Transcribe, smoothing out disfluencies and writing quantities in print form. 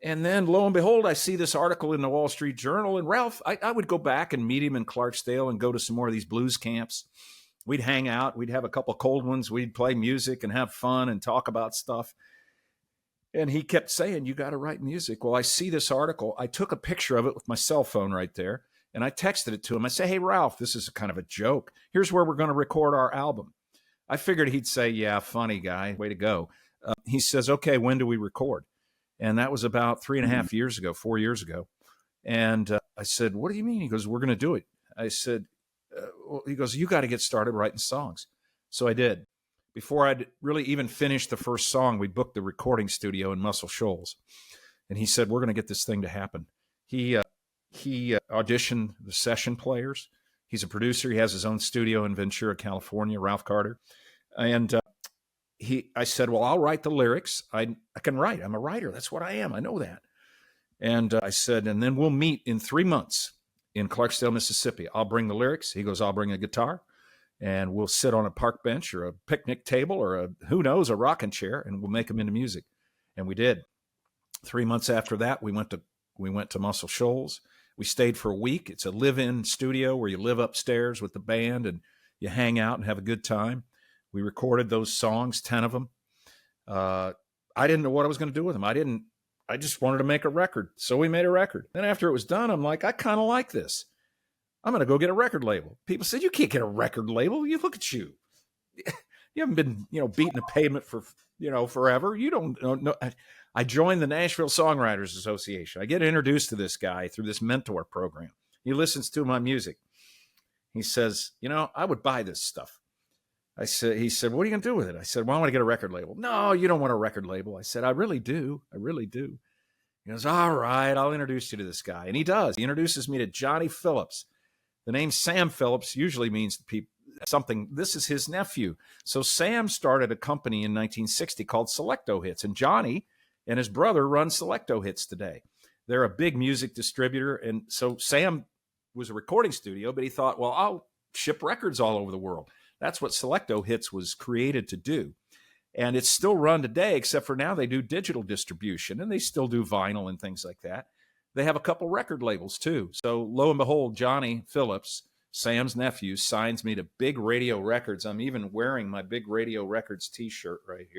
And then lo and behold, I see this article in the Wall Street Journal. And Ralph, I would go back and meet him in Clarksdale and go to some more of these blues camps. We'd hang out. We'd have a couple of cold ones. We'd play music and have fun and talk about stuff. And he kept saying, you got to write music. Well, I see this article. I took a picture of it with my cell phone right there. And I texted it to him. I say, hey, Ralph, this is kind of a joke. Here's where we're going to record our album. I figured he'd say, yeah, funny guy. Way to go. He says, okay, when do we record? And that was about 3.5 years ago, 4 years ago. And I said, what do you mean? He goes, we're going to do it. I said, well, he goes, you got to get started writing songs. So I did. Before I'd really even finished the first song, we booked the recording studio in Muscle Shoals. And he said, we're going to get this thing to happen. He auditioned the session players. He's a producer. He has his own studio in Ventura, California, Ralph Carter. And I said, well, I'll write the lyrics. I can write. I'm a writer. That's what I am. I know that. And I said, and then we'll meet in 3 months in Clarksdale, Mississippi. I'll bring the lyrics. He goes, I'll bring a guitar. And we'll sit on a park bench or a picnic table or who knows, a rocking chair, and we'll make them into music. And we did. 3 months after that, we went to Muscle Shoals. We stayed for a week. It's a live-in studio where you live upstairs with the band and you hang out and have a good time. We recorded those songs, 10 of them. I didn't know what I was going to do with them. I just wanted to make a record. So we made a record. Then after it was done, I'm like, I kind of like this. I'm going to go get a record label. People said, you can't get a record label. You look at you. You haven't been, beating the pavement for, forever. You don't know. I joined the Nashville Songwriters Association. I get introduced to this guy through this mentor program. He listens to my music. He says, I would buy this stuff. He said, what are you going to do with it? I said, well, I want to get a record label. No, you don't want a record label. I said, I really do. I really do. He goes, all right, I'll introduce you to this guy. And he does. He introduces me to Johnny Phillips. The name Sam Phillips usually means something. This is his nephew. So Sam started a company in 1960 called Selecto Hits. And Johnny and his brother run Selecto Hits today. They're a big music distributor. And so Sam was a recording studio, but he thought, well, I'll ship records all over the world. That's what Selecto Hits was created to do. And it's still run today, except for now they do digital distribution, and they still do vinyl and things like that. They have a couple record labels, too. So lo and behold, Johnny Phillips, Sam's nephew, signs me to Big Radio Records. I'm even wearing my Big Radio Records T-shirt right here.